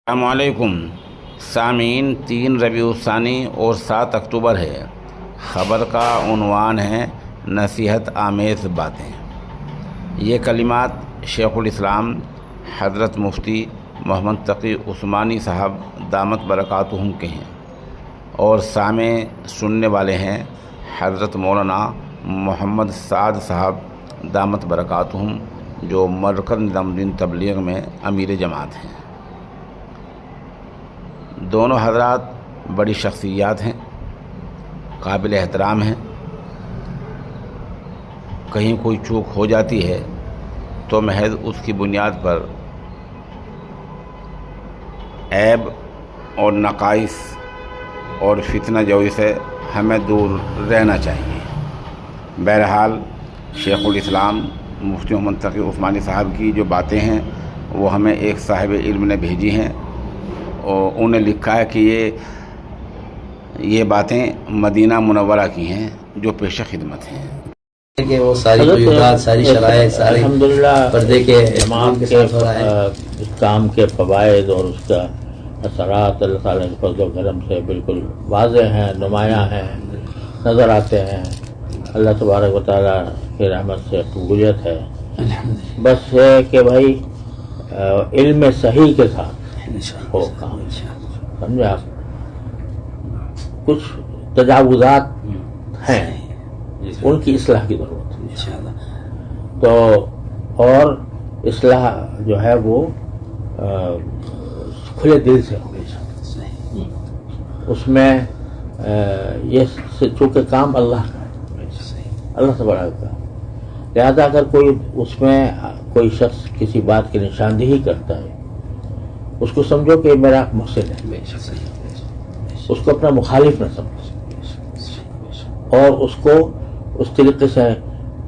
السلام علیکم سامعین، 3 ربیع الثانی اور 7 اکتوبر ہے۔ خبر کا عنوان ہے نصیحت آمیز باتیں۔ یہ کلمات شیخ الاسلام حضرت مفتی محمد تقی عثمانی صاحب دامت برکاتہم کے ہیں، اور سامع سننے والے ہیں حضرت مولانا محمد سعد صاحب دامت برکاتہم، جو مرکز نظام الدین تبلیغ میں امیر جماعت ہیں۔ دونوں حضرات بڑی شخصیات ہیں، قابل احترام ہیں۔ کہیں کوئی چوک ہو جاتی ہے تو محض اس کی بنیاد پر عیب اور نقائص اور فتنہ جوئی سے ہمیں دور رہنا چاہیے۔ بہرحال شیخ الاسلام مفتی محمد تقی عثمانی صاحب کی جو باتیں ہیں وہ ہمیں ایک صاحب علم نے بھیجی ہیں، اور انہیں لکھا ہے کہ یہ باتیں مدینہ منورہ کی ہیں جو پیش خدمت ہیں۔ کہ وہ ساری قیودات، ساری شرائط، ساری پردے کے امام کے ساتھ ہو رہا ہے۔ اس کام کے فوائد اور اس کا اثرات اللہ تعالیٰ کے فضل و کرم سے بالکل واضح ہیں، نمایاں ہیں، نظر آتے ہیں۔ اللہ تبارک و تعالیٰ کی رحمت سے قبولیت ہے۔ بس ہے کہ بھائی علم صحیح کے ساتھ ہو کام، سمجھے آپ؟ کچھ تجاوزات ہیں، ان کی اصلاح کی ضرورت ہے۔ تو اور اصلاح جو ہے وہ کھلے دل سے ہو، اس میں یہ چونکہ کام اللہ کا ہے، اللہ تبارک کا، لہذا اگر کوئی اس میں کوئی شخص کسی بات کی نشاندہی کرتا ہے، اس کو سمجھو کہ میرا محسن ہے، اس کو اپنا مخالف نہ سمجھو، اور اس کو اس طریقے سے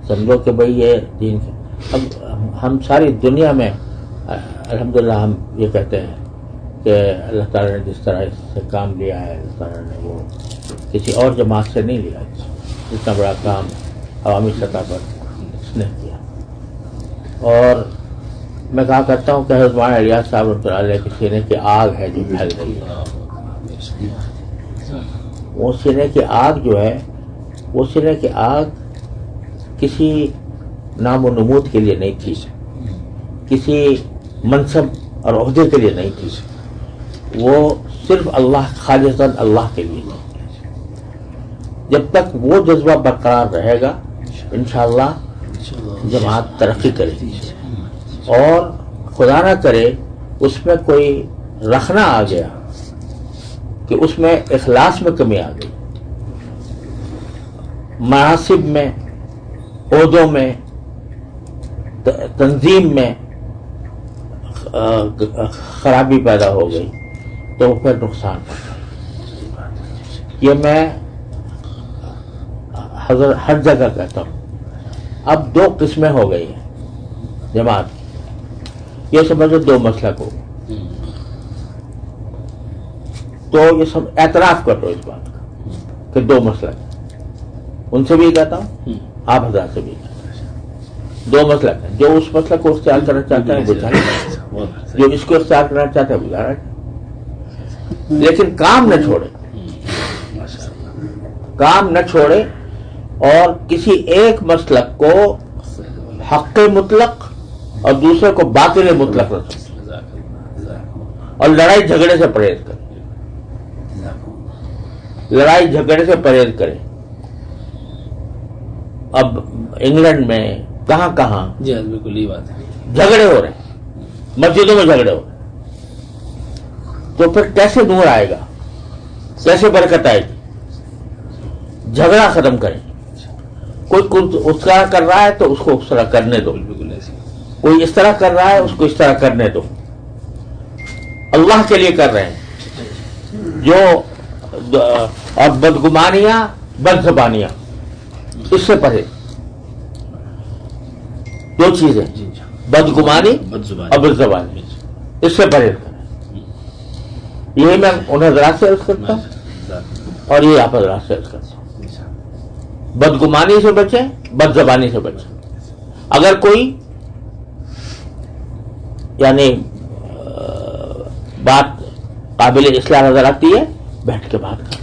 سمجھو کہ بھئی یہ دین کا۔ اب ہم ساری دنیا میں الحمدللہ ہم یہ کہتے ہیں کہ اللہ تعالیٰ نے جس طرح اس سے کام لیا ہے، اللہ تعالیٰ نے وہ کسی اور جماعت سے نہیں لیا، اتنا بڑا کام عوامی سطح پر اس نے کیا۔ اور میں کہا کرتا ہوں کہ حضرت مولانا الیاس صاحب رحمۃ اللہ علیہ کے سینے کی آگ ہے جو پھیل رہی ہے۔ وہ سینے کی آگ جو ہے، وہ سینے کی آگ کسی نام و نمود کے لیے نہیں تھی، کسی منصب اور عہدے کے لیے نہیں تھی، وہ صرف اللہ، خالصاً اللہ کے لیے تھی۔ جب تک وہ جذبہ برقرار رہے گا انشاءاللہ جماعت ترقی کرے گی، اور خدا نہ کرے اس میں کوئی رکھنا آ گیا کہ اس میں اخلاص میں کمی آ گئی، مناصب میں، عہدوں میں، تنظیم میں خرابی پیدا ہو گئی تو پھر نقصان ہوگا۔ یہ میں ہر جگہ کہتا ہوں۔ اب 2 قسمیں ہو گئی ہیں جماعت کی، یہ سمجھو 2 مسلک ہو، تو یہ سب اعتراف کر لو اس بات کا کہ 2 مسلک ہیں۔ ان سے بھی کہتا ہوں، آپ حضرات سے بھی کہتا ہوں، 2 مسلک ہیں۔ جو اس مسلک کو اختیار کرنا چاہتا ہے وہ چاہے، جو اس کو اختیار کرنا چاہتا ہے وہ جا رہا ہے، لیکن کام نہ چھوڑے، کام نہ چھوڑے، اور کسی ایک مسلک کو حق مطلق اور دوسرے کو باطل مطلق نہ سمجھے، اور لڑائی جھگڑے سے پرہیز کرے، لڑائی جھگڑے سے پرہیز کرے۔ اب انگلینڈ میں کہاں کہاں جی ہاں، بالکل یہ بات ہے، جھگڑے ہو رہے ہیں، مسجدوں میں جھگڑے ہو رہے ہیں، تو پھر کیسے نور آئے گا، کیسے برکت آئے گی؟ جھگڑا ختم کریں۔ کوئی اس طرح کر رہا ہے تو اس کو اس طرح کرنے دو، بالکل ایسے کوئی اس طرح کر رہا ہے اس کو اس طرح کرنے دو، اللہ کے لیے کر رہے ہیں۔ جو اور بدگمانیاں، بد زبانیاں، اس سے پرہیز۔ 2 چیزیں، بدگمانی اور بد زبانی، اس سے پرہیز کریں۔ یہی میں ان حضرات سے عرض کرتا ہوں، اور یہ آپ حضرات سے عرض کرتا ہوں۔ بدگمانی سے بچیں، بد زبانی سے بچیں۔ اگر کوئی یعنی बात काबिल इस्लाह नजर आती है, बैठ के बात करते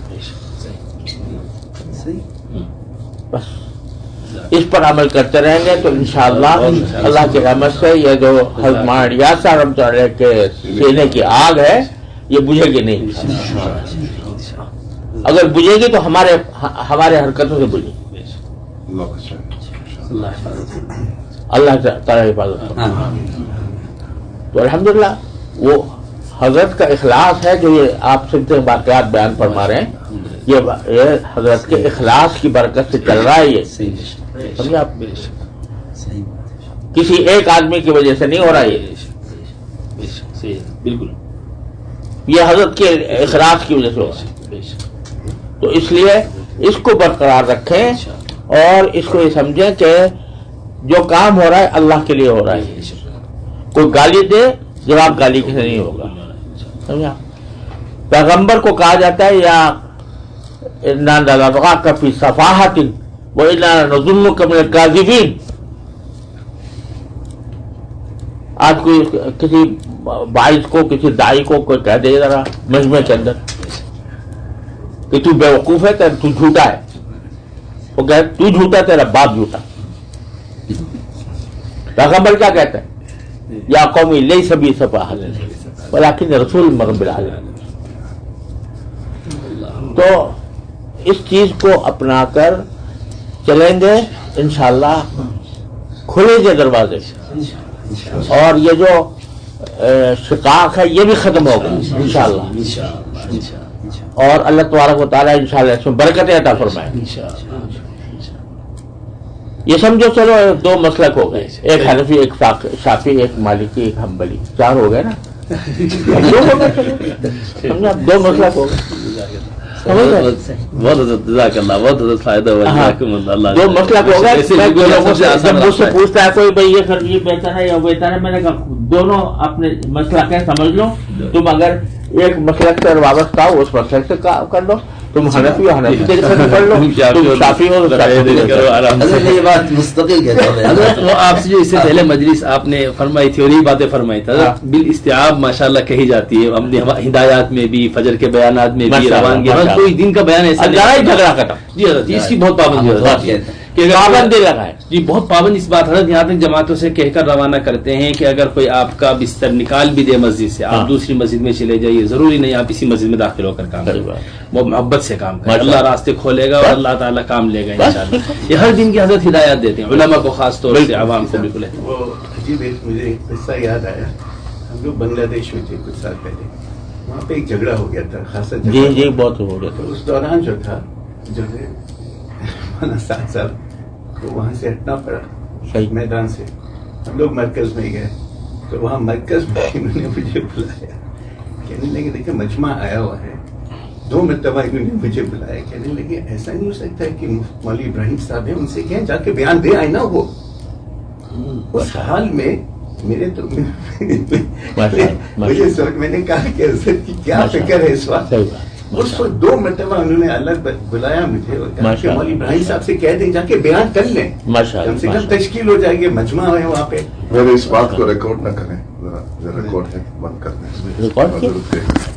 बस। इस पर अमल करते रहेंगे तो इंशाअल्लाह अल्लाह की रहमत से ये जो हज़रत मौलाना रियाज साहब रहमतुल्लाह अलैह के सीने की आग है ये बुझेगी नहीं। अगर बुझेगी तो हमारे हरकतों से बुझेगी। अल्लाह ताला हिफाजत। तो अल्हम्दुलिल्लाह वो हजरत का इखलास है जो ये आप सिलसिले वाक़यात बयान फरमा रहे हैं, ये हजरत के इखलास की बरकत से चल रहा है। ये समझे आप, किसी एक आदमी की वजह से नहीं हो रहा है ये, बिल्कुल ये हजरत के इखलास की वजह से हो रहा है। तो इसलिए इसको बरकरार रखें और इसको ये समझें कि जो काम हो रहा है अल्लाह के लिए हो रहा है। कोई गाली दे, जवाब गाली के से नहीं होगा। समझा, पैगंबर को कहा जाता है या इन्ना लनज़ुन्नुका फी सफ़ाहतिन व इन्ना लनज़ुन्नुका मिनल काज़िबीन। आज कोई किसी बाइस को, किसी दाई को कोई कह दे जरा मजमे के अंदर कि तू बेवकूफ है, तू झूठा है, वो कहे तू झूठा, तेरा बाप झूठा। पैगंबर क्या कहते हैं? या कौमी लैसा बी सफ़ाहतुन वलाकिन रसूल मिर आलमीन। तो इस चीज को अपनाकर चलेंगे इंशाअल्लाह, खुलेंगे दरवाजे और ये जो शिकाक है ये भी खत्म होगा इंशाअल्लाह। और अल्लाह तबारक व तआला इंशाअल्लाह इसमें बरकतें अता फरमाए। ये समझो चलो दो मसलक हो गए, एक हनफी, एक शाफी, एक मालिकी, एक हम्बली, चार हो गए ना। दो हो गए, समझा, दो मसलक हो गए। बहुत फायदा हुआ। दो मसलक हो गए। जब मुझसे पूछता है कोई भाई ये बेहतर है या बेहतर है, मैंने कहा दोनों अपने मसलक है, समझ लो। तुम अगर एक मसलक से वाबस्ता हो उस मसलक से कर लो, तुम हनफी हो हनफी से पढ़ लो, तुम शाफी हो ये बात मुस्तकिल कहते वो आपसे जो इससे पहले मजलिस आपने फरमाई थी और यही बातें फरमाई था, बिल इस्तिआब माशाल्लाह कही जाती है। हमने हिदायत में भी, फजर के बयानात में भी, रवानगी कोई दिन का बयान ऐसा झगड़ा खत्म जी, इसकी बहुत पाबंदी पाबंदी लगाए जी, बहुत पाबंद इस बात है। यहाँ तक जमातों से कहकर रवाना करते हैं कि अगर कोई आपका बिस्तर निकाल भी दे मस्जिद से, आप दूसरी मस्जिद में चले जाइए, जरूरी नहीं आप इसी मस्जिद में दाखिल होकर काम करें, वो मोहब्बत से काम करें, अल्लाह रास्ते खोलेगा और अल्लाह ताला काम लेगा इंशाअल्लाह। ये हर दिन की हजरत हिदायत देते हैं उलमा को, खास तौर से आवाम को। बिल्कुल मुझे एक किस्सा याद आया। हम लोग बांग्लादेश में थे कुछ साल पहले, वहाँ पे एक झगड़ा हो गया था, खासा जी जी बहुत हो गया था। उस दौरान जो था जो है साथ साहब तो वहाँ से हटना पड़ा मैदान से। हम लोग मरकज में गए तो वहाँ मरकज में इन्होंने मुझे बुलाया, कहने लगे देखिए मजमा आया हुआ है। 2 मरतबा इन्होंने मुझे बुलाया, कहने लगे ऐसा नहीं हो सकता है कि मौलवी इब्राहिम साहब है, उनसे कहें जाके बयान दे आए ना। वो उस हाल में मेरे तो मुझे सोच, मैंने कहा कि असद की क्या फिक्र है इस वक्त। उस वक्त 2 मरतबा उन्होंने अलग बुलाया मुझे और कहा कि मौलवी इब्राहिम साहब से कह दें जाके बयान कर लें, कम से कम तश्कील हो जाएगी, मजमा है वहाँ पे। इस बात को रिकॉर्ड न करें, रिकॉर्ड है बंद कर दें।